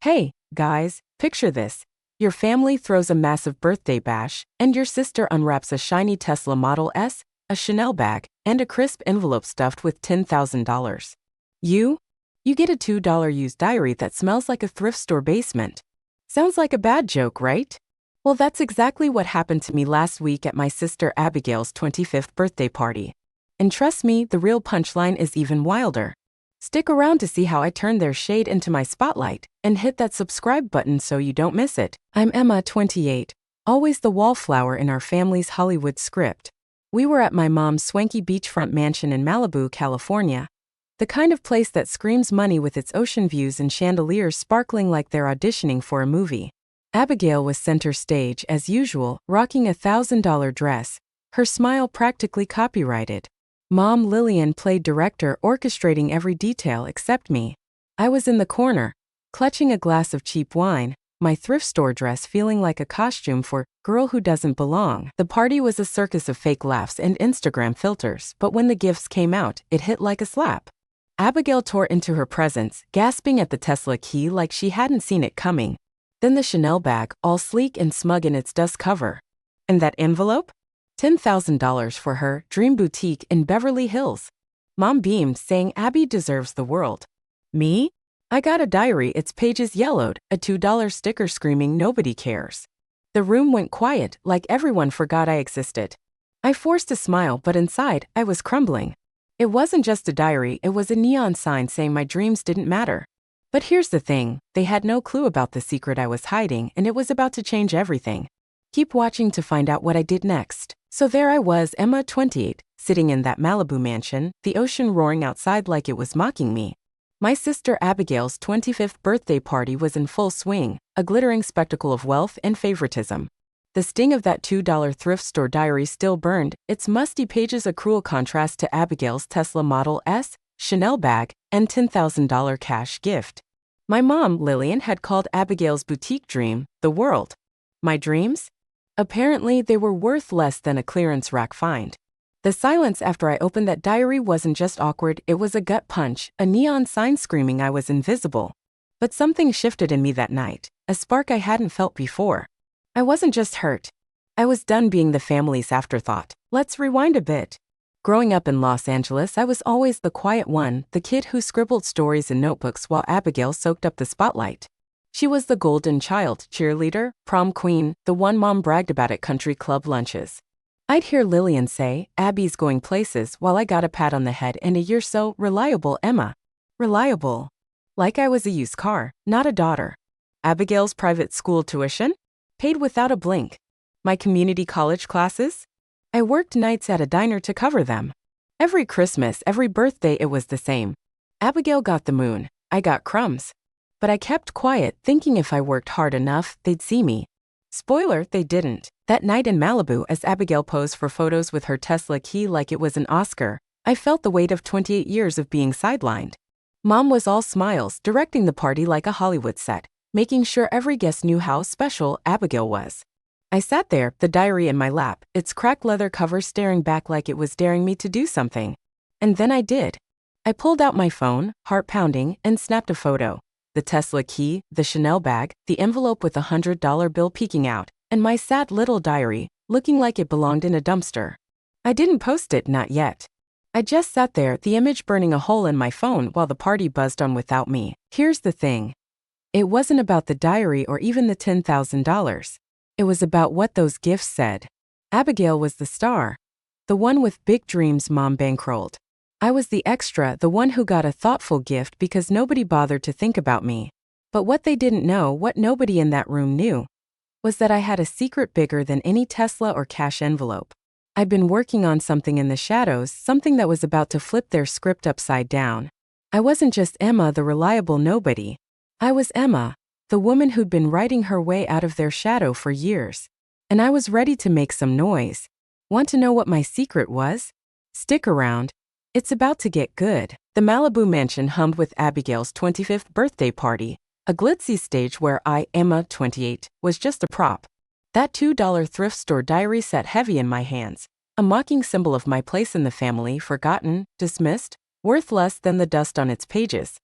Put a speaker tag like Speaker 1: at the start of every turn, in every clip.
Speaker 1: Hey, guys, picture this. Your family throws a massive birthday bash, and your sister unwraps a shiny Tesla Model S, a Chanel bag, and a crisp envelope stuffed with $10,000. You? You get a $2 used diary that smells like a thrift store basement. Sounds like a bad joke, right? Well, that's exactly what happened to me last week at my sister Abigail's 25th birthday party. And trust me, the real punchline is even wilder. Stick around to see how I turn their shade into my spotlight, and hit that subscribe button so you don't miss it. I'm Emma, 28, always the wallflower in our family's Hollywood script. We were at my mom's swanky beachfront mansion in Malibu, California. The kind of place that screams money with its ocean views and chandeliers sparkling like they're auditioning for a movie. Abigail was center stage as usual, rocking a $1,000 dress, her smile practically copyrighted. Mom Lillian played director, orchestrating every detail except me. I was in the corner, clutching a glass of cheap wine, my thrift store dress feeling like a costume for girl who doesn't belong. The party was a circus of fake laughs and Instagram filters, but when the gifts came out, it hit like a slap. Abigail tore into her presents, gasping at the Tesla key like she hadn't seen it coming. Then the Chanel bag, all sleek and smug in its dust cover. And that envelope? $10,000 for her dream boutique in Beverly Hills. Mom beamed, saying Abby deserves the world. Me? I got a diary, its pages yellowed, a $2 sticker screaming nobody cares. The room went quiet, like everyone forgot I existed. I forced a smile, but inside, I was crumbling. It wasn't just a diary, it was a neon sign saying my dreams didn't matter. But here's the thing, they had no clue about the secret I was hiding, and it was about to change everything. Keep watching to find out what I did next. So there I was, Emma, 28, sitting in that Malibu mansion, the ocean roaring outside like it was mocking me. My sister Abigail's 25th birthday party was in full swing, a glittering spectacle of wealth and favoritism. The sting of that $2 thrift store diary still burned, its musty pages a cruel contrast to Abigail's Tesla Model S, Chanel bag, and $10,000 cash gift. My mom, Lillian, had called Abigail's boutique dream the world. My dreams? Apparently, they were worth less than a clearance rack find. The silence after I opened that diary wasn't just awkward, it was a gut punch, a neon sign screaming I was invisible. But something shifted in me that night, a spark I hadn't felt before. I wasn't just hurt. I was done being the family's afterthought. Let's rewind a bit. Growing up in Los Angeles, I was always the quiet one, the kid who scribbled stories in notebooks while Abigail soaked up the spotlight. She was the golden child, cheerleader, prom queen, the one mom bragged about at country club lunches. I'd hear Lillian say, Abby's going places, while I got a pat on the head and a "You're so reliable, Emma." Reliable. Like I was a used car, not a daughter. Abigail's private school tuition? Paid without a blink. My community college classes? I worked nights at a diner to cover them. Every Christmas, every birthday, it was the same. Abigail got the moon. I got crumbs. But I kept quiet, thinking if I worked hard enough, they'd see me. Spoiler, they didn't. That night in Malibu, as Abigail posed for photos with her Tesla key like it was an Oscar, I felt the weight of 28 years of being sidelined. Mom was all smiles, directing the party like a Hollywood set, making sure every guest knew how special Abigail was. I sat there, the diary in my lap, its cracked leather cover staring back like it was daring me to do something. And then I did. I pulled out my phone, heart pounding, and snapped a photo. The Tesla key, the Chanel bag, the envelope with a $100 bill peeking out, and my sad little diary, looking like it belonged in a dumpster. I didn't post it, not yet. I just sat there, the image burning a hole in my phone while the party buzzed on without me. Here's the thing. It wasn't about the diary or even the $10,000. It was about what those gifts said. Abigail was the star. The one with big dreams Mom bankrolled. I was the extra, the one who got a thoughtful gift because nobody bothered to think about me. But what they didn't know, what nobody in that room knew, was that I had a secret bigger than any Tesla or cash envelope. I'd been working on something in the shadows, something that was about to flip their script upside down. I wasn't just Emma, the reliable nobody. I was Emma, the woman who'd been writing her way out of their shadow for years. And I was ready to make some noise. Want to know what my secret was? Stick around. It's about to get good. The Malibu mansion hummed with Abigail's 25th birthday party, a glitzy stage where I, Emma, 28, was just a prop. That $2 thrift store diary sat heavy in my hands, a mocking symbol of my place in the family, forgotten, dismissed, worth less than the dust on its pages.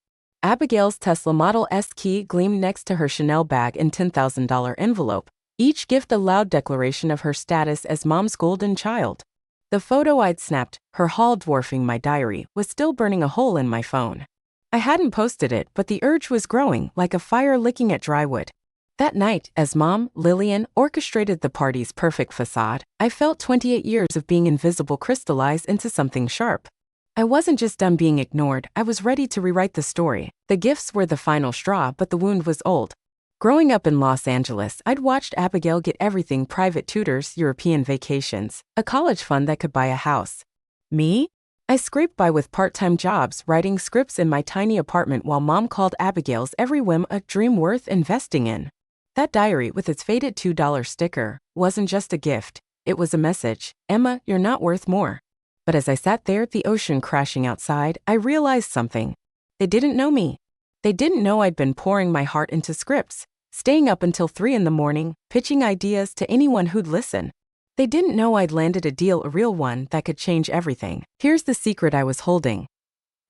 Speaker 1: Abigail's Tesla Model S key gleamed next to her Chanel bag in $10,000 envelope, each gift a loud declaration of her status as mom's golden child. The photo I'd snapped, her haul dwarfing my diary, was still burning a hole in my phone. I hadn't posted it, but the urge was growing, like a fire licking at dry wood. That night, as Mom, Lillian, orchestrated the party's perfect facade, I felt 28 years of being invisible crystallize into something sharp. I wasn't just done being ignored, I was ready to rewrite the story. The gifts were the final straw, but the wound was old. Growing up in Los Angeles, I'd watched Abigail get everything: private tutors, European vacations, a college fund that could buy a house. Me? I scraped by with part-time jobs, writing scripts in my tiny apartment while Mom called Abigail's every whim a dream worth investing in. That diary, with its faded $2 sticker, wasn't just a gift, it was a message. Emma, you're not worth more. But as I sat there, the ocean crashing outside, I realized something. They didn't know me. They didn't know I'd been pouring my heart into scripts, staying up until 3 in the morning, pitching ideas to anyone who'd listen. They didn't know I'd landed a deal, a real one, that could change everything. Here's the secret I was holding.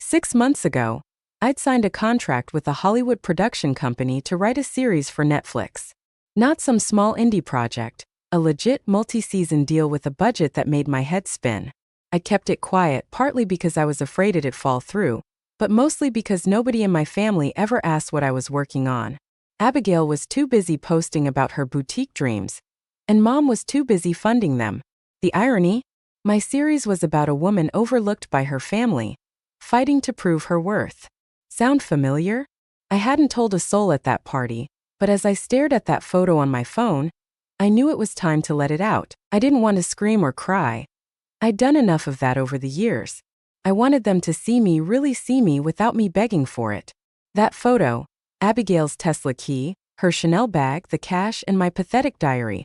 Speaker 1: 6 months ago, I'd signed a contract with a Hollywood production company to write a series for Netflix. Not some small indie project, a legit multi-season deal with a budget that made my head spin. I kept it quiet, partly because I was afraid it'd fall through, but mostly because nobody in my family ever asked what I was working on. Abigail was too busy posting about her boutique dreams, and Mom was too busy funding them. The irony? My series was about a woman overlooked by her family, fighting to prove her worth. Sound familiar? I hadn't told a soul at that party, but as I stared at that photo on my phone, I knew it was time to let it out. I didn't want to scream or cry. I'd done enough of that over the years. I wanted them to see me, really see me, without me begging for it. That photo, Abigail's Tesla key, her Chanel bag, the cash, and my pathetic diary,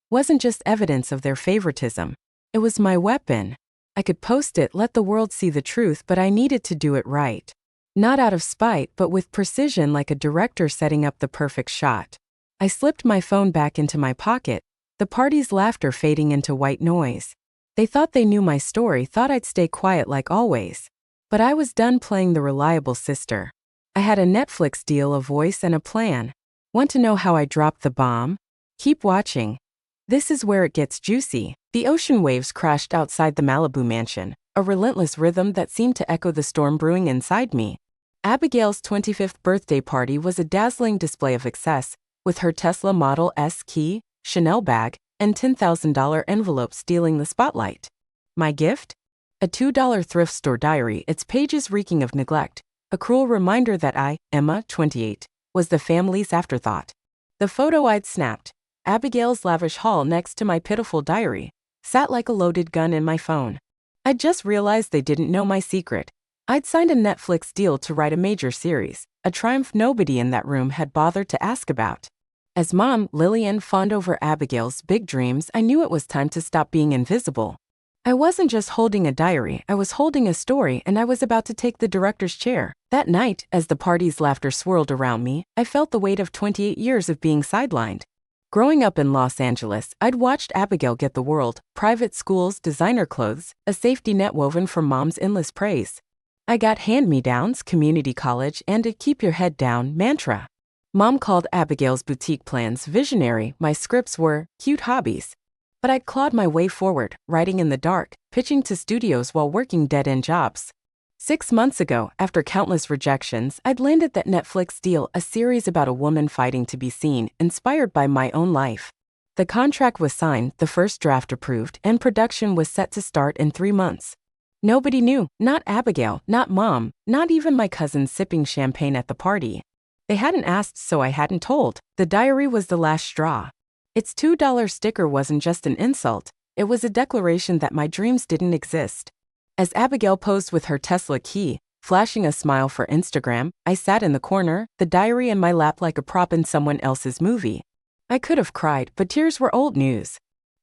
Speaker 1: wasn't just evidence of their favoritism. It was my weapon. I could post it, let the world see the truth, but I needed to do it right. Not out of spite, but with precision, like a director setting up the perfect shot. I slipped my phone back into my pocket, the party's laughter fading into white noise. They thought they knew my story, thought I'd stay quiet like always. But I was done playing the reliable sister. I had a Netflix deal, a voice, and a plan. Want to know how I dropped the bomb? Keep watching. This is where it gets juicy. The ocean waves crashed outside the Malibu mansion, a relentless rhythm that seemed to echo the storm brewing inside me. Abigail's 25th birthday party was a dazzling display of excess, with her Tesla Model S key, Chanel bag, and $10,000 envelope stealing the spotlight. My gift? A $2 thrift store diary, its pages reeking of neglect, a cruel reminder that I, Emma, 28, was the family's afterthought. The photo I'd snapped, Abigail's lavish haul next to my pitiful diary, sat like a loaded gun in my phone. I'd just realized they didn't know my secret. I'd signed a Netflix deal to write a major series, a triumph nobody in that room had bothered to ask about. As Mom, Lillian, fawned over Abigail's big dreams, I knew it was time to stop being invisible. I wasn't just holding a diary, I was holding a story, and I was about to take the director's chair. That night, as the party's laughter swirled around me, I felt the weight of 28 years of being sidelined. Growing up in Los Angeles, I'd watched Abigail get the world: private schools, designer clothes, a safety net woven from Mom's endless praise. I got hand-me-downs, community college, and a keep your head down mantra. Mom called Abigail's boutique plans visionary, my scripts were cute hobbies. But I'd clawed my way forward, writing in the dark, pitching to studios while working dead-end jobs. 6 months ago, after countless rejections, I'd landed that Netflix deal, a series about a woman fighting to be seen, inspired by my own life. The contract was signed, the first draft approved, and production was set to start in 3 months. Nobody knew, not Abigail, not Mom, not even my cousins sipping champagne at the party. They hadn't asked, so I hadn't told. The diary was the last straw. Its $2 sticker wasn't just an insult, it was a declaration that my dreams didn't exist. As Abigail posed with her Tesla key, flashing a smile for Instagram, I sat in the corner, the diary in my lap like a prop in someone else's movie. I could have cried, but tears were old news.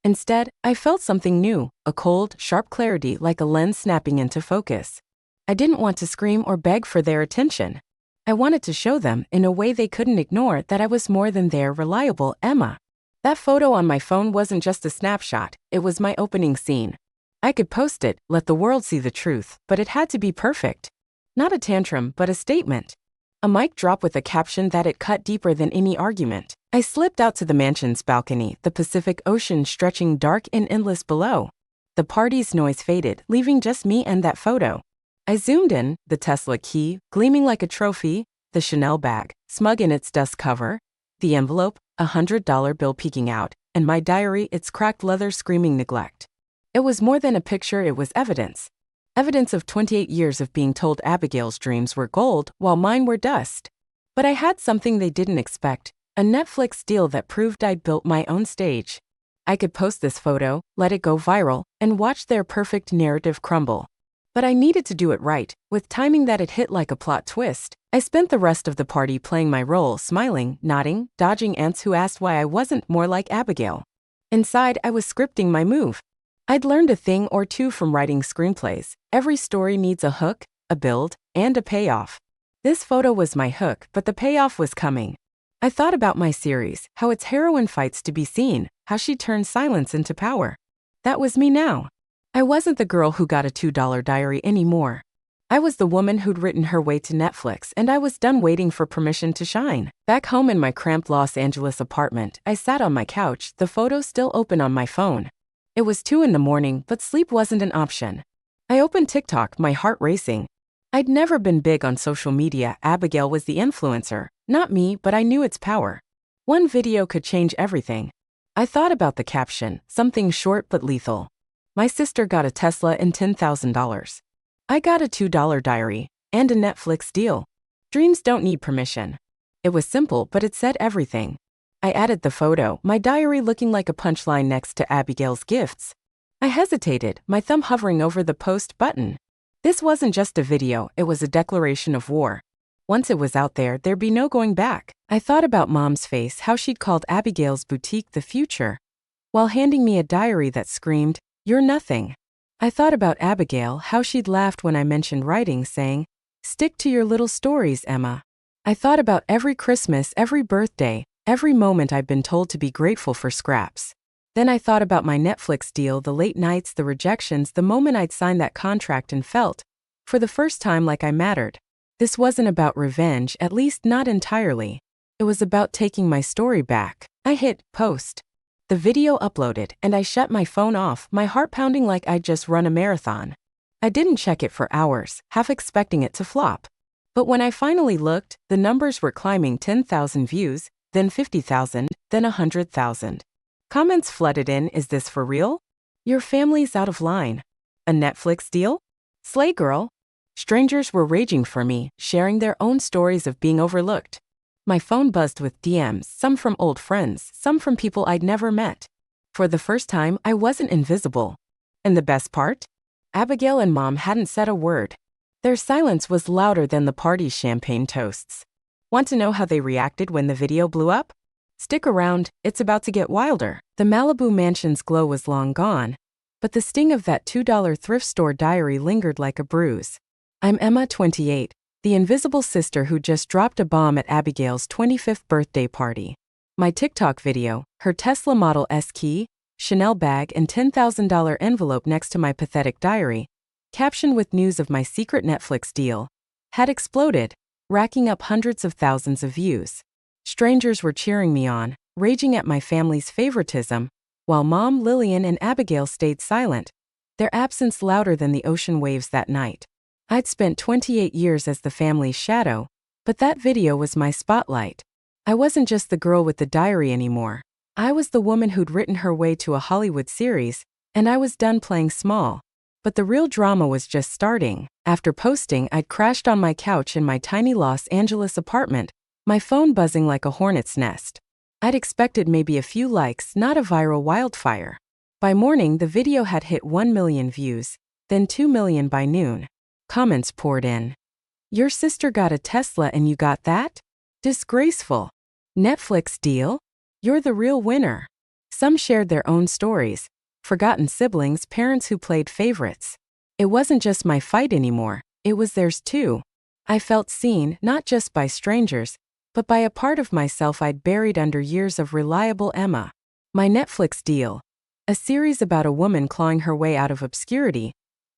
Speaker 1: Instead, I felt something new, a cold, sharp clarity like a lens snapping into focus. I didn't want to scream or beg for their attention. I wanted to show them, in a way they couldn't ignore, that I was more than their reliable Emma. That photo on my phone wasn't just a snapshot, it was my opening scene. I could post it, let the world see the truth, but it had to be perfect. Not a tantrum, but a statement. A mic drop with a caption that it cut deeper than any argument. I slipped out to the mansion's balcony, the Pacific Ocean stretching dark and endless below. The party's noise faded, leaving just me and that photo. I zoomed in, the Tesla key, gleaming like a trophy, the Chanel bag, smug in its dust cover, the envelope, $100 bill peeking out, and my diary, its cracked leather screaming neglect. It was more than a picture, it was evidence. Evidence of 28 years of being told Abigail's dreams were gold while mine were dust. But I had something they didn't expect, a Netflix deal that proved I'd built my own stage. I could post this photo, let it go viral, and watch their perfect narrative crumble. But I needed to do it right, with timing that it hit like a plot twist. I spent the rest of the party playing my role, smiling, nodding, dodging ants who asked why I wasn't more like Abigail. Inside, I was scripting my move. I'd learned a thing or two from writing screenplays. Every story needs a hook, a build, and a payoff. This photo was my hook, but the payoff was coming. I thought about my series, how its heroine fights to be seen, how she turns silence into power. That was me now. I wasn't the girl who got a $2 diary anymore. I was the woman who'd written her way to Netflix, and I was done waiting for permission to shine. Back home in my cramped Los Angeles apartment, I sat on my couch, the photo still open on my phone. It was 2 a.m, but sleep wasn't an option. I opened TikTok, my heart racing. I'd never been big on social media. Abigail was the influencer, not me, but I knew its power. One video could change everything. I thought about the caption, something short but lethal. My sister got a Tesla and $10,000. I got a $2 diary and a Netflix deal. Dreams don't need permission. It was simple, but it said everything. I added the photo, my diary looking like a punchline next to Abigail's gifts. I hesitated, my thumb hovering over the post button. This wasn't just a video, it was a declaration of war. Once it was out there, there'd be no going back. I thought about Mom's face, how she'd called Abigail's boutique the future, while handing me a diary that screamed, "You're nothing." I thought about Abigail, how she'd laughed when I mentioned writing, saying, "Stick to your little stories, Emma." I thought about every Christmas, every birthday, every moment I'd been told to be grateful for scraps. Then I thought about my Netflix deal, the late nights, the rejections, the moment I'd signed that contract and felt, for the first time, like I mattered. This wasn't about revenge, at least not entirely. It was about taking my story back. I hit post. The video uploaded, and I shut my phone off, my heart pounding like I'd just run a marathon. I didn't check it for hours, half expecting it to flop. But when I finally looked, the numbers were climbing. 10,000 views, then 50,000, then 100,000. Comments flooded in. Is this for real? Your family's out of line. A Netflix deal? Slay girl. Strangers were raging for me, sharing their own stories of being overlooked. My phone buzzed with DMs, some from old friends, some from people I'd never met. For the first time, I wasn't invisible. And the best part? Abigail and Mom hadn't said a word. Their silence was louder than the party's champagne toasts. Want to know how they reacted when the video blew up? Stick around, it's about to get wilder. The Malibu mansion's glow was long gone, but the sting of that $2 thrift store diary lingered like a bruise. I'm Emma, 28. The invisible sister who just dropped a bomb at Abigail's 25th birthday party. My TikTok video, her Tesla Model S key, Chanel bag and $10,000 envelope next to my pathetic diary, captioned with news of my secret Netflix deal, had exploded, racking up hundreds of thousands of views. Strangers were cheering me on, raging at my family's favoritism, while Mom, Lillian, and Abigail stayed silent, their absence louder than the ocean waves that night. I'd spent 28 years as the family's shadow, but that video was my spotlight. I wasn't just the girl with the diary anymore. I was the woman who'd written her way to a Hollywood series, and I was done playing small. But the real drama was just starting. After posting, I'd crashed on my couch in my tiny Los Angeles apartment, my phone buzzing like a hornet's nest. I'd expected maybe a few likes, not a viral wildfire. By morning, the video had hit 1 million views, then 2 million by noon. Comments poured in. Your sister got a Tesla and you got that? Disgraceful. Netflix deal? You're the real winner. Some shared their own stories. Forgotten siblings, parents who played favorites. It wasn't just my fight anymore, it was theirs too. I felt seen, not just by strangers, but by a part of myself I'd buried under years of reliable Emma. My Netflix deal, a series about a woman clawing her way out of obscurity,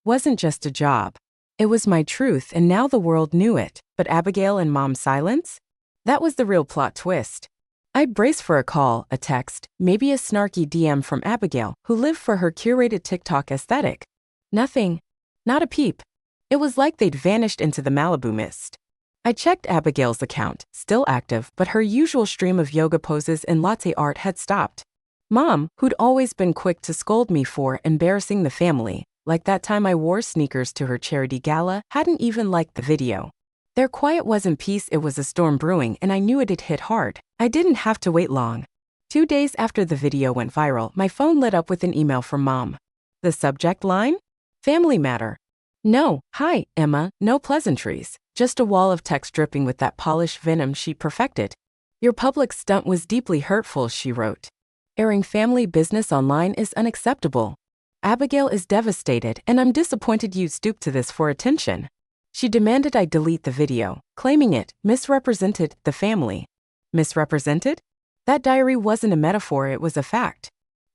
Speaker 1: wasn't just a job. It was my truth and now the world knew it, but Abigail and Mom's silence? That was the real plot twist. I'd brace for a call, a text, maybe a snarky DM from Abigail, who lived for her curated TikTok aesthetic. Nothing. Not a peep. It was like they'd vanished into the Malibu mist. I checked Abigail's account, still active, but her usual stream of yoga poses and latte art had stopped. Mom, who'd always been quick to scold me for embarrassing the family, like that time I wore sneakers to her charity gala, hadn't even liked the video. Their quiet wasn't peace, it was a storm brewing, and I knew it'd hit hard. I didn't have to wait long. 2 days after the video went viral, my phone lit up with an email from Mom. The subject line? Family matter. No, hi, Emma, no pleasantries. Just a wall of text dripping with that polished venom she perfected. Your public stunt was deeply hurtful, she wrote. Airing family business online is unacceptable. Abigail is devastated, and I'm disappointed you stooped to this for attention. She demanded I delete the video, claiming it misrepresented the family. Misrepresented? That diary wasn't a metaphor, it was a fact.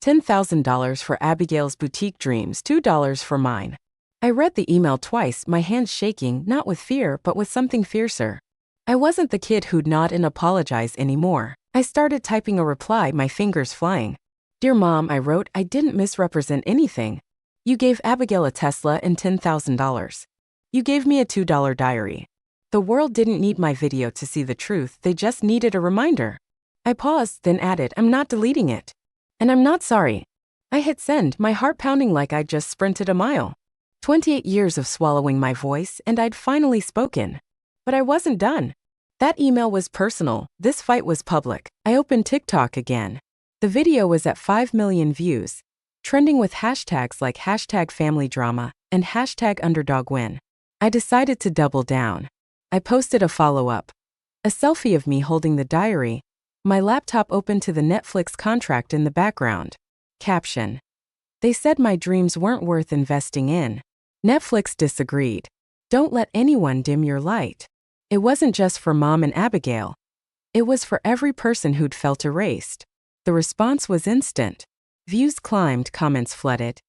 Speaker 1: $10,000 for Abigail's boutique dreams, $2 for mine. I read the email twice, my hands shaking, not with fear, but with something fiercer. I wasn't the kid who'd nod and apologize anymore. I started typing a reply, my fingers flying. Dear Mom, I wrote, I didn't misrepresent anything. You gave Abigail a Tesla and $10,000. You gave me a $2 diary. The world didn't need my video to see the truth, they just needed a reminder. I paused, then added, I'm not deleting it. And I'm not sorry. I hit send, my heart pounding like I'd just sprinted a mile. 28 years of swallowing my voice, and I'd finally spoken. But I wasn't done. That email was personal, this fight was public. I opened TikTok again. The video was at 5 million views, trending with hashtags like #FamilyDrama and #UnderdogWin. I decided to double down. I posted a follow-up. A selfie of me holding the diary, my laptop open to the Netflix contract in the background. Caption. They said my dreams weren't worth investing in. Netflix disagreed. Don't let anyone dim your light. It wasn't just for Mom and Abigail. It was for every person who'd felt erased. The response was instant. Views climbed, comments flooded.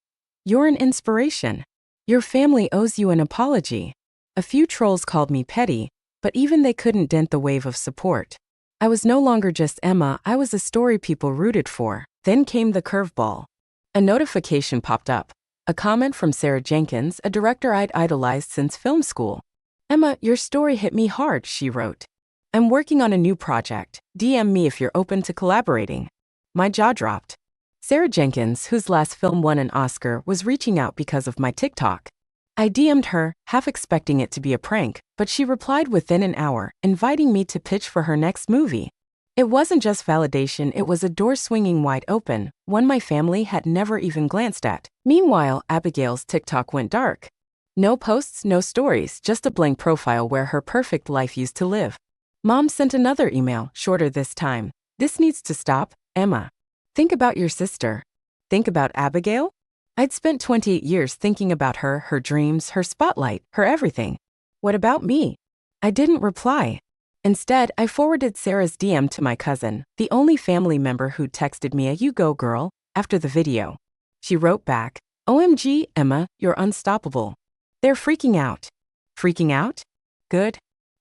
Speaker 1: You're an inspiration. Your family owes you an apology. A few trolls called me petty, but even they couldn't dent the wave of support. I was no longer just Emma, I was a story people rooted for. Then came the curveball. A notification popped up. A comment from Sarah Jenkins, a director I'd idolized since film school. Emma, your story hit me hard, she wrote. I'm working on a new project. DM me if you're open to collaborating. My jaw dropped. Sarah Jenkins, whose last film won an Oscar, was reaching out because of my TikTok. I DM'd her, half expecting it to be a prank, but she replied within an hour, inviting me to pitch for her next movie. It wasn't just validation, it was a door swinging wide open, one my family had never even glanced at. Meanwhile, Abigail's TikTok went dark. No posts, no stories, just a blank profile where her perfect life used to live. Mom sent another email, shorter this time. This needs to stop, Emma. Think about your sister. Think about Abigail? I'd spent 28 years thinking about her, her dreams, her spotlight, her everything. What about me? I didn't reply. Instead, I forwarded Sarah's DM to my cousin, the only family member who'd texted me a "you go girl" after the video. She wrote back, OMG, Emma, you're unstoppable. They're freaking out. Freaking out? Good.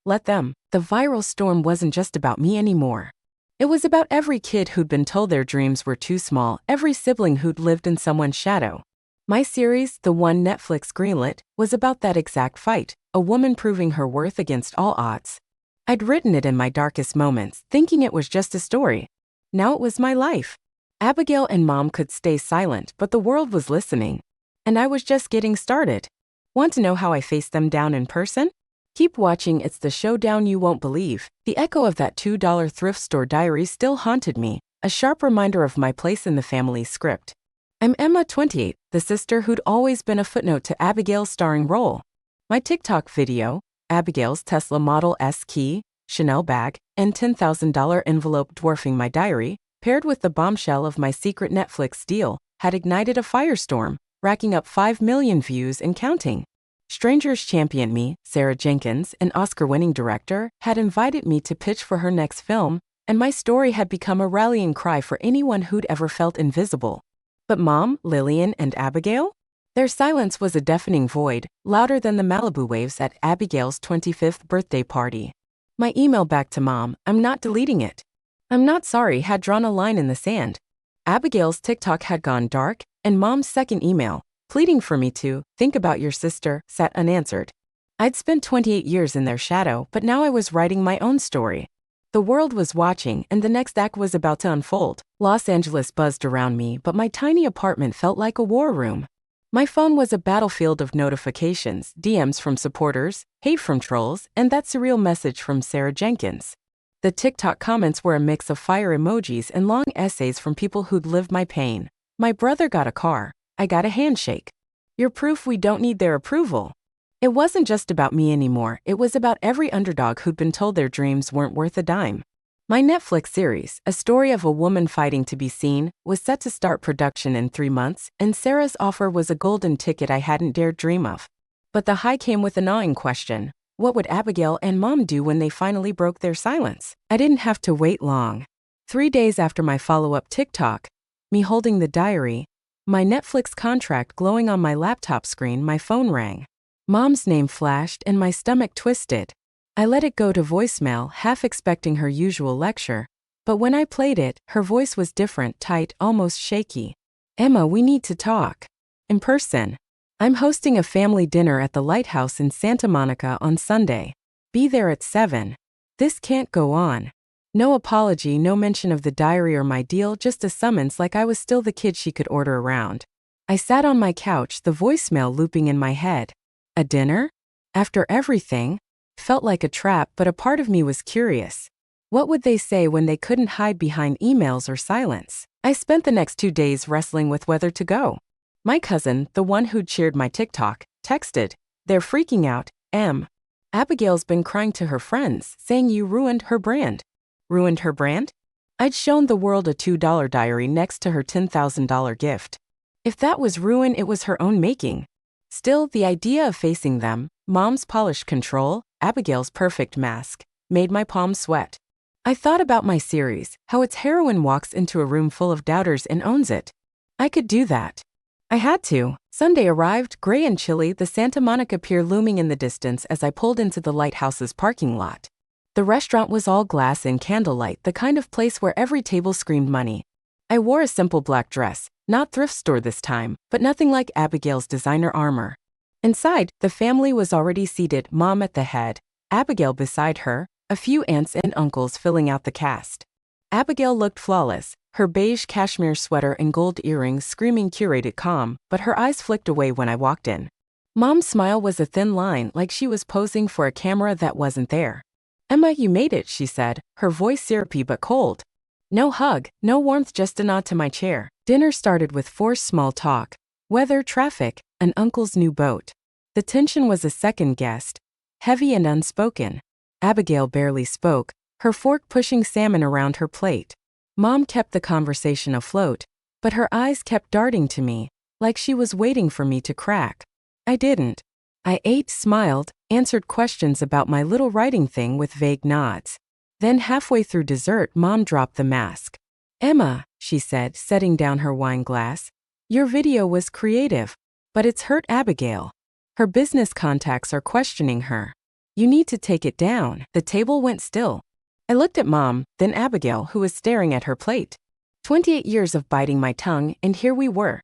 Speaker 1: Let them. The viral storm wasn't just about me anymore. It was about every kid who'd been told their dreams were too small, every sibling who'd lived in someone's shadow. My series, the one Netflix greenlit, was about that exact fight, a woman proving her worth against all odds. I'd written it in my darkest moments, thinking it was just a story. Now it was my life. Abigail and Mom could stay silent, but the world was listening. And I was just getting started. Want to know how I faced them down in person? Keep watching, it's the showdown you won't believe. The echo of that $2 thrift store diary still haunted me, a sharp reminder of my place in the family script. I'm Emma, 28, the sister who'd always been a footnote to Abigail's starring role. My TikTok video, Abigail's Tesla Model S key, Chanel bag, and $10,000 envelope dwarfing my diary, paired with the bombshell of my secret Netflix deal, had ignited a firestorm, racking up 5 million views and counting. Strangers championed me, Sarah Jenkins, an Oscar-winning director, had invited me to pitch for her next film, and my story had become a rallying cry for anyone who'd ever felt invisible. But Mom, Lillian, and Abigail? Their silence was a deafening void, louder than the Malibu waves at Abigail's 25th birthday party. My email back to Mom, I'm not deleting it. I'm not sorry, had drawn a line in the sand. Abigail's TikTok had gone dark, and Mom's second email, pleading for me to think about your sister, sat unanswered. I'd spent 28 years in their shadow, but now I was writing my own story. The world was watching, and the next act was about to unfold. Los Angeles buzzed around me, but my tiny apartment felt like a war room. My phone was a battlefield of notifications, DMs from supporters, hate from trolls, and that surreal message from Sarah Jenkins. The TikTok comments were a mix of fire emojis and long essays from people who'd lived my pain. My brother got a car. I got a handshake. You're proof we don't need their approval. It wasn't just about me anymore, it was about every underdog who'd been told their dreams weren't worth a dime. My Netflix series, a story of a woman fighting to be seen, was set to start production in 3 months, and Sarah's offer was a golden ticket I hadn't dared dream of. But the high came with a gnawing question. What would Abigail and Mom do when they finally broke their silence? I didn't have to wait long. 3 days after my follow-up TikTok, me holding the diary, my Netflix contract glowing on my laptop screen, my phone rang. Mom's name flashed and my stomach twisted. I let it go to voicemail, half expecting her usual lecture. But when I played it, her voice was different, tight, almost shaky. Emma, we need to talk. In person. I'm hosting a family dinner at the Lighthouse in Santa Monica on Sunday. Be there at 7. This can't go on. No apology, no mention of the diary or my deal, just a summons like I was still the kid she could order around. I sat on my couch, the voicemail looping in my head. A dinner? After everything? Felt like a trap, but a part of me was curious. What would they say when they couldn't hide behind emails or silence? I spent the next 2 days wrestling with whether to go. My cousin, the one who'd cheered my TikTok, texted, "They're freaking out, Em. Abigail's been crying to her friends, saying you ruined her brand." Ruined her brand? I'd shown the world a $2 diary next to her $10,000 gift. If that was ruin, it was her own making. Still, the idea of facing them, Mom's polished control, Abigail's perfect mask, made my palms sweat. I thought about my series, how its heroine walks into a room full of doubters and owns it. I could do that. I had to. Sunday arrived, gray and chilly, the Santa Monica Pier looming in the distance as I pulled into the Lighthouse's parking lot. The restaurant was all glass and candlelight, the kind of place where every table screamed money. I wore a simple black dress, not thrift store this time, but nothing like Abigail's designer armor. Inside, the family was already seated, Mom at the head, Abigail beside her, a few aunts and uncles filling out the cast. Abigail looked flawless, her beige cashmere sweater and gold earrings screaming curated calm, but her eyes flicked away when I walked in. Mom's smile was a thin line, like she was posing for a camera that wasn't there. "Emma, you made it," she said, her voice syrupy but cold. No hug, no warmth, just a nod to my chair. Dinner started with forced small talk. Weather, traffic, an uncle's new boat. The tension was a second guest, heavy and unspoken. Abigail barely spoke, her fork pushing salmon around her plate. Mom kept the conversation afloat, but her eyes kept darting to me, like she was waiting for me to crack. I didn't. I ate, smiled, answered questions about my little writing thing with vague nods. Then halfway through dessert, Mom dropped the mask. "Emma," she said, setting down her wine glass, "your video was creative, but it's hurt Abigail. Her business contacts are questioning her. You need to take it down." The table went still. I looked at Mom, then Abigail, who was staring at her plate. 28 years of biting my tongue, and here we were.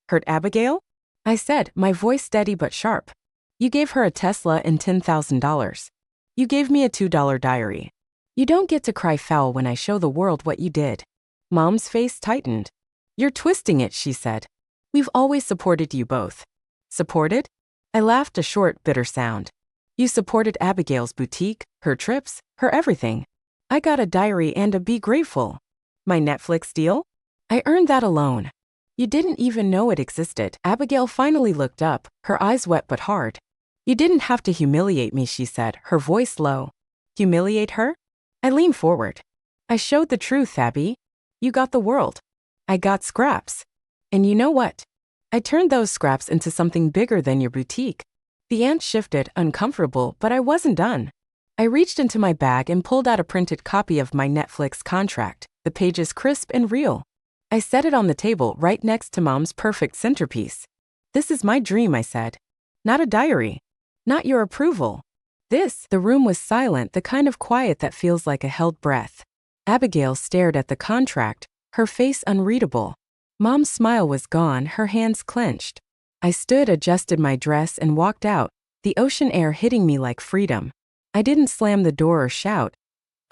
Speaker 1: "Hurt Abigail?" I said, my voice steady but sharp. "You gave her a Tesla and $10,000. You gave me a $2 diary. You don't get to cry foul when I show the world what you did." Mom's face tightened. "You're twisting it," she said. "We've always supported you both." Supported? I laughed, a short, bitter sound. "You supported Abigail's boutique, her trips, her everything. I got a diary and a be grateful. My Netflix deal? I earned that alone. You didn't even know it existed." Abigail finally looked up, her eyes wet but hard. "You didn't have to humiliate me," she said, her voice low. "Humiliate her?" I leaned forward. "I showed the truth, Abby. You got the world. I got scraps. And you know what? I turned those scraps into something bigger than your boutique." The aunt shifted, uncomfortable, but I wasn't done. I reached into my bag and pulled out a printed copy of my Netflix contract, the pages crisp and real. I set it on the table right next to Mom's perfect centerpiece. This is my dream, I said. Not a diary. Not your approval. The room was silent, the kind of quiet that feels like a held breath. Abigail stared at the contract, her face unreadable. Mom's smile was gone, her hands clenched. I stood, adjusted my dress, and walked out, the ocean air hitting me like freedom. I didn't slam the door or shout.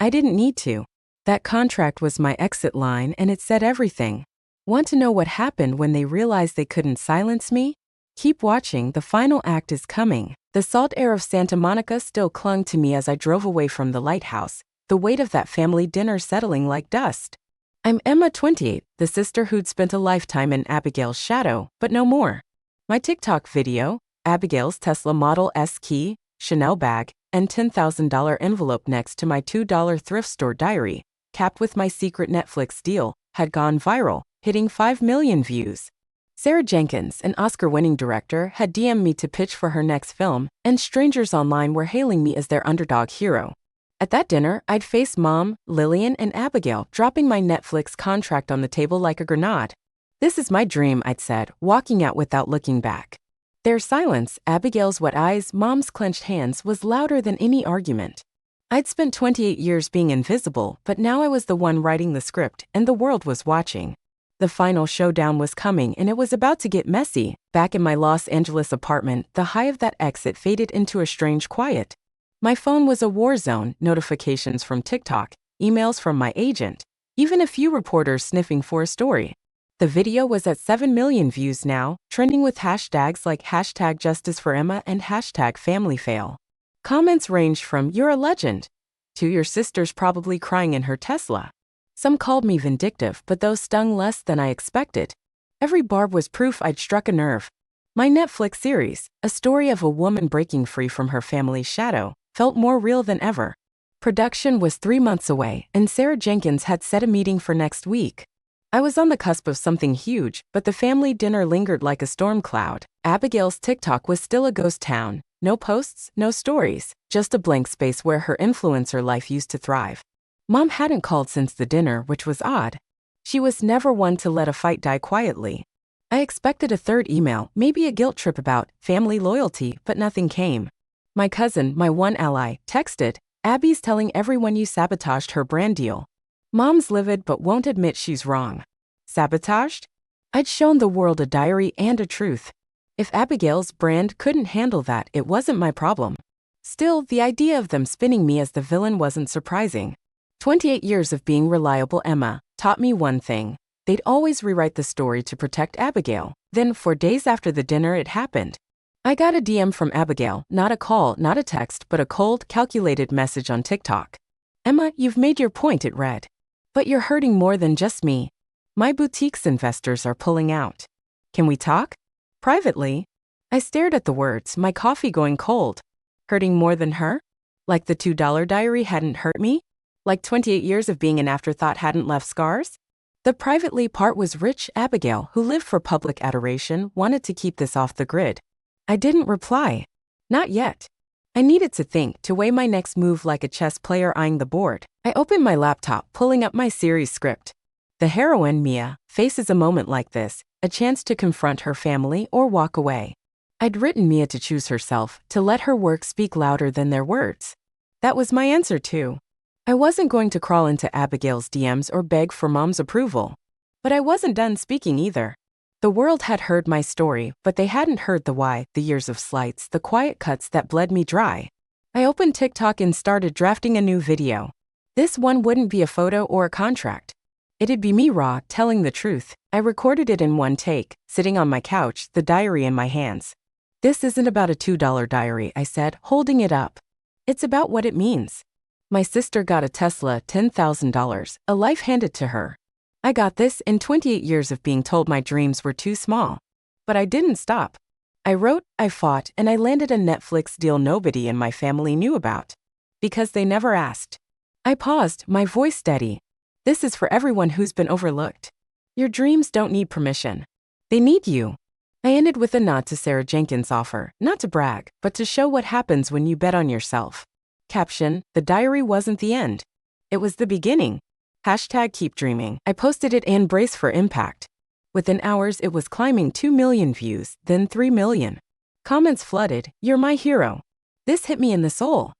Speaker 1: I didn't need to. That contract was my exit line, and it said everything. Want to know what happened when they realized they couldn't silence me? Keep watching, the final act is coming. The salt air of Santa Monica still clung to me as I drove away from the lighthouse, the weight of that family dinner settling like dust. I'm Emma, 28, the sister who'd spent a lifetime in Abigail's shadow, but no more. My TikTok video, Abigail's Tesla Model S key, Chanel bag, and $10,000 envelope next to my $2 thrift store diary, capped with my secret Netflix deal, had gone viral, hitting 5 million views. Sarah Jenkins, an Oscar-winning director, had DM'd me to pitch for her next film, and strangers online were hailing me as their underdog hero. At that dinner, I'd face Mom, Lillian, and Abigail, dropping my Netflix contract on the table like a grenade. This is my dream, I'd said, walking out without looking back. Their silence, Abigail's wet eyes, Mom's clenched hands, was louder than any argument. I'd spent 28 years being invisible, but now I was the one writing the script, and the world was watching. The final showdown was coming, and it was about to get messy. Back in my Los Angeles apartment, the high of that exit faded into a strange quiet. My phone was a war zone, notifications from TikTok, emails from my agent, even a few reporters sniffing for a story. The video was at 7 million views now, trending with hashtags like #JusticeForEmma and #FamilyFail. Comments ranged from "You're a legend" to "Your sister's probably crying in her Tesla." Some called me vindictive, but those stung less than I expected. Every barb was proof I'd struck a nerve. My Netflix series, a story of a woman breaking free from her family's shadow, felt more real than ever. Production was 3 months away, and Sarah Jenkins had set a meeting for next week. I was on the cusp of something huge, but the family dinner lingered like a storm cloud. Abigail's TikTok was still a ghost town. No posts, no stories, just a blank space where her influencer life used to thrive. Mom hadn't called since the dinner, which was odd. She was never one to let a fight die quietly. I expected a third email, maybe a guilt trip about family loyalty, but nothing came. My cousin, my one ally, texted, "Abby's telling everyone you sabotaged her brand deal." Mom's livid but won't admit she's wrong. Sabotaged? I'd shown the world a diary and a truth. If Abigail's brand couldn't handle that, it wasn't my problem. Still, the idea of them spinning me as the villain wasn't surprising. 28 years of being reliable Emma taught me one thing. They'd always rewrite the story to protect Abigail. Then, 4 days after the dinner, it happened. I got a DM from Abigail, not a call, not a text, but a cold, calculated message on TikTok. "Emma, you've made your point," it read. "But you're hurting more than just me. My boutique's investors are pulling out. Can we talk? Privately?" I stared at the words, my coffee going cold. Hurting more than her? Like the $2 diary hadn't hurt me? Like 28 years of being an afterthought hadn't left scars? The privately part was rich Abigail, who lived for public adoration, wanted to keep this off the grid. I didn't reply. Not yet. I needed to think, to weigh my next move like a chess player eyeing the board. I opened my laptop, pulling up my series script. The heroine, Mia, faces a moment like this, a chance to confront her family or walk away. I'd written Mia to choose herself, to let her work speak louder than their words. That was my answer too. I wasn't going to crawl into Abigail's DMs or beg for Mom's approval. But I wasn't done speaking either. The world had heard my story, but they hadn't heard the why, the years of slights, the quiet cuts that bled me dry. I opened TikTok and started drafting a new video. This one wouldn't be a photo or a contract. It'd be me raw, telling the truth. I recorded it in one take, sitting on my couch, the diary in my hands. "This isn't about a $2 diary," I said, holding it up. "It's about what it means. My sister got a Tesla, $10,000, a life handed to her. I got this in 28 years of being told my dreams were too small. But I didn't stop. I wrote, I fought, and I landed a Netflix deal nobody in my family knew about. Because they never asked. I paused, my voice steady. This is for everyone who's been overlooked. Your dreams don't need permission. They need you." I ended with a nod to Sarah Jenkins' offer, not to brag, but to show what happens when you bet on yourself. Caption, "The diary wasn't the end. It was the beginning." #KeepDreaming. I posted it and brace for impact. Within hours, it was climbing 2 million views, then 3 million. Comments flooded, "You're my hero." This hit me in the soul.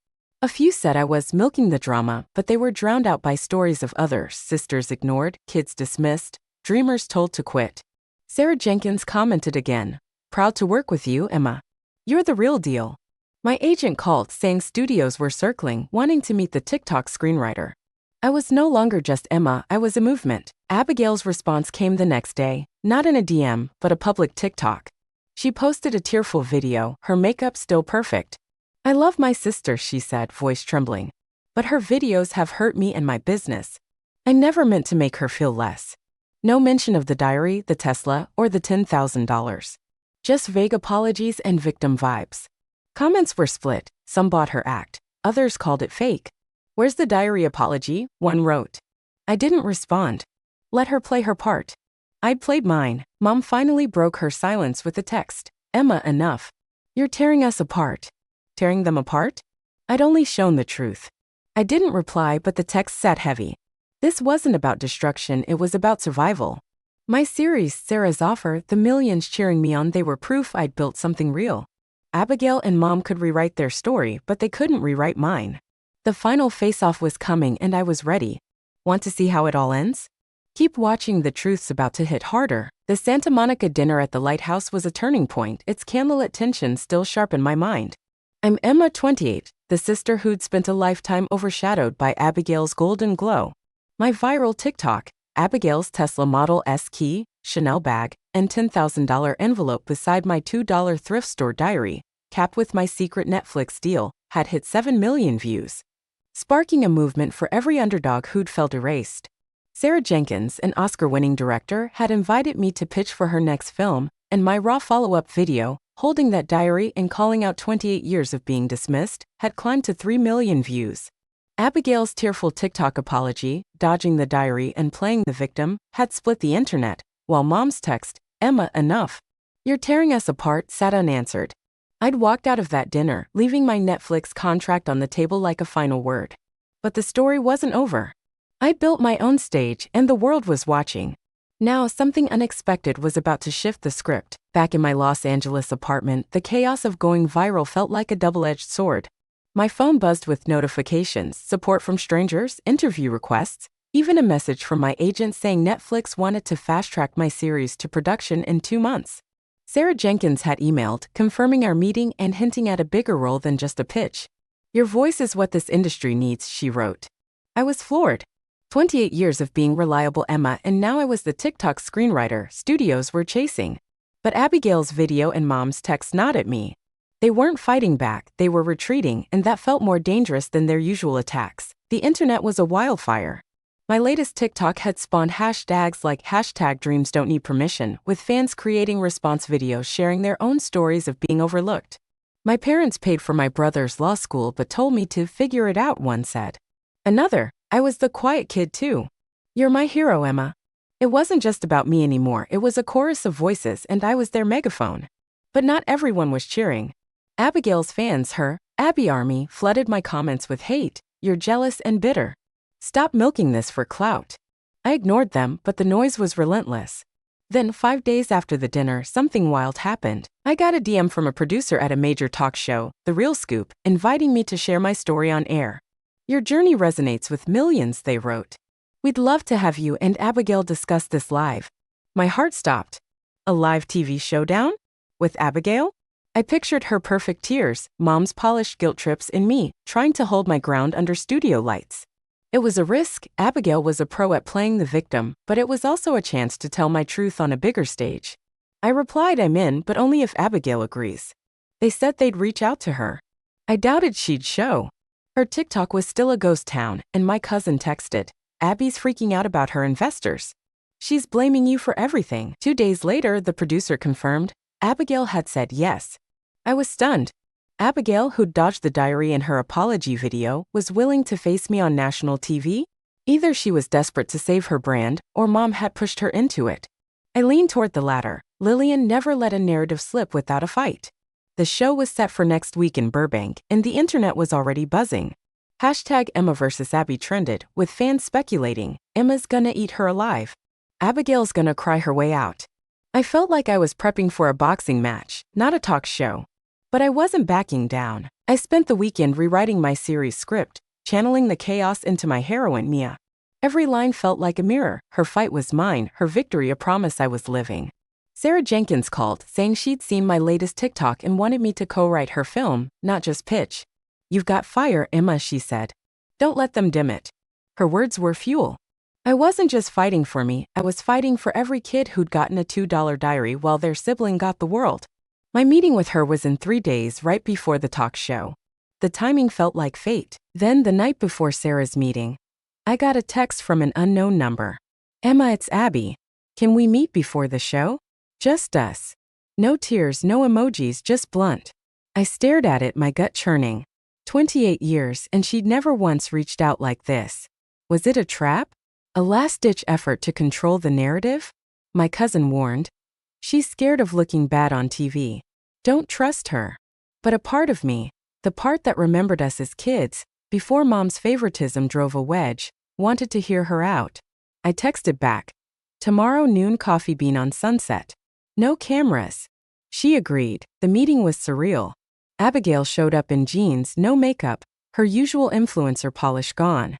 Speaker 1: A few said I was milking the drama, but they were drowned out by stories of others: sisters ignored, kids dismissed, dreamers told to quit. Sarah Jenkins commented again, "Proud to work with you, Emma. You're the real deal." My agent called, saying studios were circling, wanting to meet the TikTok screenwriter. I was no longer just Emma, I was a movement. Abigail's response came the next day, not in a DM, but a public TikTok. She posted a tearful video, her makeup still perfect. "I love my sister," she said, voice trembling. "But her videos have hurt me and my business. I never meant to make her feel less." No mention of the diary, the Tesla, or the $10,000. Just vague apologies and victim vibes. Comments were split, some bought her act, others called it fake. "Where's the diary apology?" one wrote. I didn't respond. Let her play her part. I'd played mine. Mom finally broke her silence with a text. "Emma, enough. You're tearing us apart." Tearing them apart? I'd only shown the truth. I didn't reply, but the text sat heavy. This wasn't about destruction, it was about survival. My series, Sarah's Offer, the millions cheering me on, they were proof I'd built something real. Abigail and Mom could rewrite their story, but they couldn't rewrite mine. The final face-off was coming and I was ready. Want to see how it all ends? Keep watching, the truth's about to hit harder. The Santa Monica dinner at the lighthouse was a turning point, its candlelit tension still sharp in my mind. I'm Emma, 28, the sister who'd spent a lifetime overshadowed by Abigail's golden glow. My viral TikTok, Abigail's Tesla Model S key, Chanel bag, and $10,000 envelope beside my $2 thrift store diary, capped with my secret Netflix deal, had hit 7 million views, sparking a movement for every underdog who'd felt erased. Sarah Jenkins, an Oscar-winning director, had invited me to pitch for her next film, and my raw follow-up video, holding that diary and calling out 28 years of being dismissed, had climbed to 3 million views. Abigail's tearful TikTok apology, dodging the diary and playing the victim, had split the internet, while Mom's text, "Emma, enough. You're tearing us apart," sat unanswered. I'd walked out of that dinner, leaving my Netflix contract on the table like a final word. But the story wasn't over. I'd built my own stage, and the world was watching. Now, something unexpected was about to shift the script. Back in my Los Angeles apartment, the chaos of going viral felt like a double-edged sword. My phone buzzed with notifications, support from strangers, interview requests, even a message from my agent saying Netflix wanted to fast-track my series to production in 2 months. Sarah Jenkins had emailed, confirming our meeting and hinting at a bigger role than just a pitch. "Your voice is what this industry needs," she wrote. I was floored. 28 years of being reliable Emma, and now I was the TikTok screenwriter studios were chasing. But Abigail's video and Mom's text gnawed at me. They weren't fighting back, they were retreating, and that felt more dangerous than their usual attacks. The internet was a wildfire. My latest TikTok had spawned hashtags like #DreamsDon'tNeedPermission, with fans creating response videos sharing their own stories of being overlooked. "My parents paid for my brother's law school but told me to figure it out," one said. Another, "I was the quiet kid too. You're my hero, Emma." It wasn't just about me anymore, it was a chorus of voices and I was their megaphone. But not everyone was cheering. Abigail's fans, her Abby Army, flooded my comments with hate. "You're jealous and bitter. Stop milking this for clout." I ignored them, but the noise was relentless. Then, 5 days after the dinner, something wild happened. I got a DM from a producer at a major talk show, The Real Scoop, inviting me to share my story on air. "Your journey resonates with millions," they wrote. "We'd love to have you and Abigail discuss this live." My heart stopped. A live TV showdown? With Abigail? I pictured her perfect tears, Mom's polished guilt trips, and me, trying to hold my ground under studio lights. It was a risk. Abigail was a pro at playing the victim, but it was also a chance to tell my truth on a bigger stage. I replied I'm in, but only if Abigail agrees. They said they'd reach out to her. I doubted she'd show. Her TikTok was still a ghost town, and my cousin texted, "Abby's freaking out about her investors. She's blaming you for everything." 2 days later, the producer confirmed, Abigail had said yes. I was stunned. Abigail, who'd dodged the diary in her apology video, was willing to face me on national TV? Either she was desperate to save her brand, or Mom had pushed her into it. I leaned toward the latter. Lillian never let a narrative slip without a fight. The show was set for next week in Burbank, and the internet was already buzzing. #Emma vs. Abby trended, with fans speculating, Emma's gonna eat her alive. Abigail's gonna cry her way out. I felt like I was prepping for a boxing match, not a talk show. But I wasn't backing down. I spent the weekend rewriting my series script, channeling the chaos into my heroine, Mia. Every line felt like a mirror. Her fight was mine, her victory a promise I was living. Sarah Jenkins called, saying she'd seen my latest TikTok and wanted me to co-write her film, not just pitch. "You've got fire, Emma," she said. "Don't let them dim it." Her words were fuel. I wasn't just fighting for me, I was fighting for every kid who'd gotten a $2 diary while their sibling got the world. My meeting with her was in 3 days, right before the talk show. The timing felt like fate. Then, the night before Sarah's meeting, I got a text from an unknown number. "Emma, it's Abby. Can we meet before the show? Just us." No tears, no emojis, just blunt. I stared at it, my gut churning. 28 years, and she'd never once reached out like this. Was it a trap? A last-ditch effort to control the narrative? My cousin warned. She's scared of looking bad on TV. Don't trust her. But a part of me, the part that remembered us as kids, before Mom's favoritism drove a wedge, wanted to hear her out. I texted back. "Tomorrow noon, coffee bean on Sunset. No cameras." She agreed. The meeting was surreal. Abigail showed up in jeans, no makeup, her usual influencer polish gone.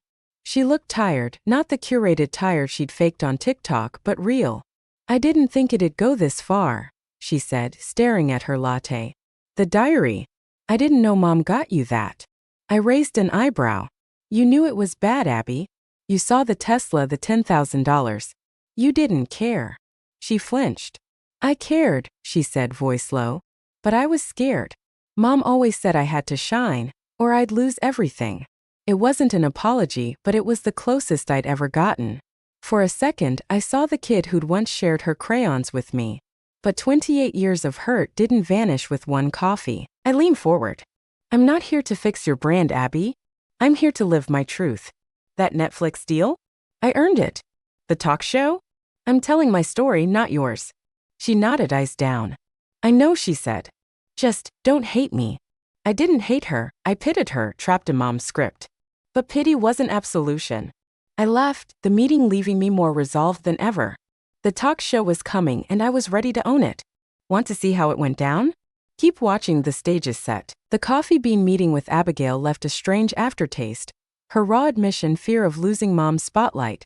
Speaker 1: She looked tired, not the curated tired she'd faked on TikTok, but real. "I didn't think it'd go this far," she said, staring at her latte. "The diary. I didn't know Mom got you that." I raised an eyebrow. "You knew it was bad, Abby. You saw the Tesla, the $10,000. You didn't care." She flinched. "I cared," she said, voice low. "But I was scared. Mom always said I had to shine, or I'd lose everything." It wasn't an apology, but it was the closest I'd ever gotten. For a second, I saw the kid who'd once shared her crayons with me. But 28 years of hurt didn't vanish with one coffee. I leaned forward. "I'm not here to fix your brand, Abby. I'm here to live my truth." "That Netflix deal? I earned it." "The talk show? I'm telling my story, not yours." She nodded, eyes down. "I know," she said. "Just, don't hate me." I didn't hate her, I pitied her, trapped in Mom's script. But pity wasn't absolution. I left, the meeting leaving me more resolved than ever. The talk show was coming and I was ready to own it. Want to see how it went down? Keep watching, the stage is set. The coffee bean meeting with Abigail left a strange aftertaste. Her raw admission, fear of losing Mom's spotlight,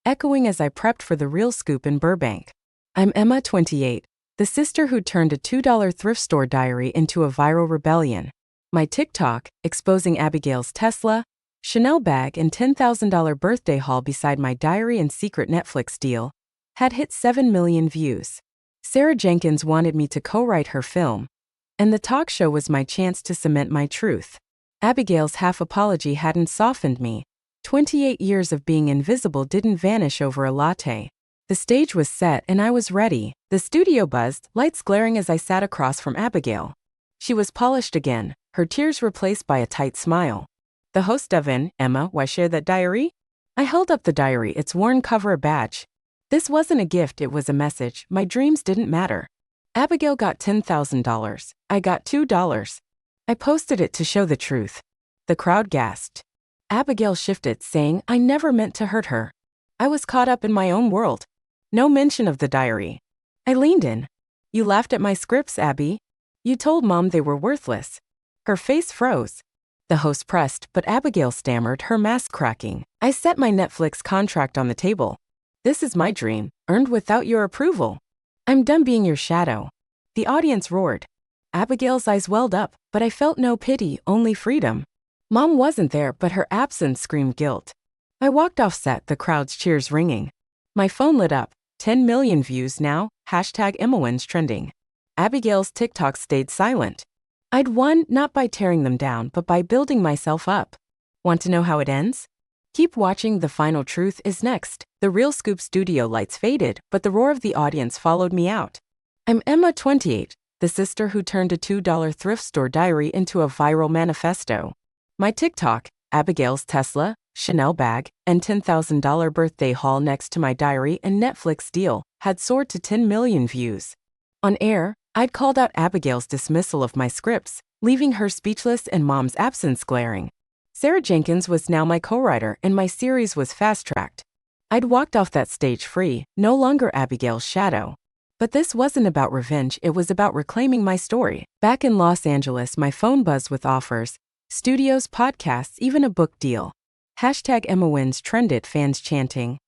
Speaker 1: echoing as I prepped for the real scoop in Burbank. I'm Emma, 28, the sister who turned a $2 thrift store diary into a viral rebellion. My TikTok, exposing Abigail's Tesla, Chanel bag and $10,000 birthday haul beside my diary and secret Netflix deal, had hit 7 million views. Sarah Jenkins wanted me to co-write her film, and the talk show was my chance to cement my truth. Abigail's half-apology hadn't softened me. 28 years of being invisible didn't vanish over a latte. The stage was set and I was ready. The studio buzzed, lights glaring as I sat across from Abigail. She was polished again, her tears replaced by a tight smile. "The host of Emma, why share that diary?" I held up the diary, its worn cover a badge. This wasn't a gift, it was a message. My dreams didn't matter. Abigail got $10,000. I got $2. I posted it to show the truth. The crowd gasped. Abigail shifted, saying, "I never meant to hurt her." I was caught up in my own world. No mention of the diary. I leaned in. "You laughed at my scripts, Abby. You told Mom they were worthless." Her face froze. The host pressed, but Abigail stammered, her mask cracking. "I set my Netflix contract on the table. This is my dream, earned without your approval. I'm done being your shadow." The audience roared. Abigail's eyes welled up, but I felt no pity, only freedom. Mom wasn't there, but her absence screamed guilt. I walked off set, the crowd's cheers ringing. My phone lit up. 10 million views now, #EmmaWins trending. Abigail's TikTok stayed silent. I'd won, not by tearing them down, but by building myself up. Want to know how it ends? Keep watching, the final truth is next. The real scoop. Studio lights faded, but the roar of the audience followed me out. I'm Emma, 28, the sister who turned a $2 thrift store diary into a viral manifesto. My TikTok, Abigail's Tesla, Chanel bag, and $10,000 birthday haul next to my diary and Netflix deal, had soared to 10 million views. On air, I'd called out Abigail's dismissal of my scripts, leaving her speechless and Mom's absence glaring. Sarah Jenkins was now my co-writer and my series was fast-tracked. I'd walked off that stage free, no longer Abigail's shadow. But this wasn't about revenge, it was about reclaiming my story. Back in Los Angeles, my phone buzzed with offers, studios, podcasts, even a book deal. Hashtag Emma Wins trended, fans chanting,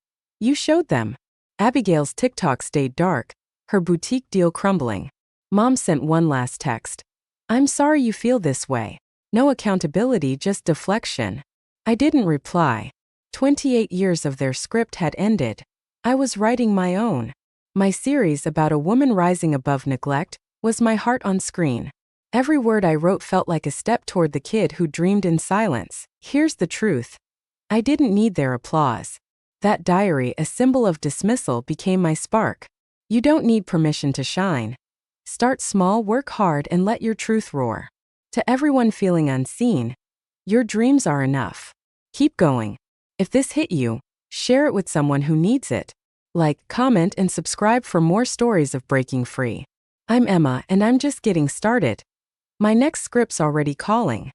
Speaker 1: "You showed them." Abigail's TikTok stayed dark, her boutique deal crumbling. Mom sent one last text. "I'm sorry you feel this way." No accountability, just deflection. I didn't reply. 28 years of their script had ended. I was writing my own. My series about a woman rising above neglect was my heart on screen. Every word I wrote felt like a step toward the kid who dreamed in silence. Here's the truth. I didn't need their applause. That diary, a symbol of dismissal, became my spark. You don't need permission to shine. Start small, work hard, and let your truth roar. To everyone feeling unseen, your dreams are enough. Keep going. If this hit you, share it with someone who needs it. Like, comment, and subscribe for more stories of breaking free. I'm Emma, and I'm just getting started. My next script's already calling.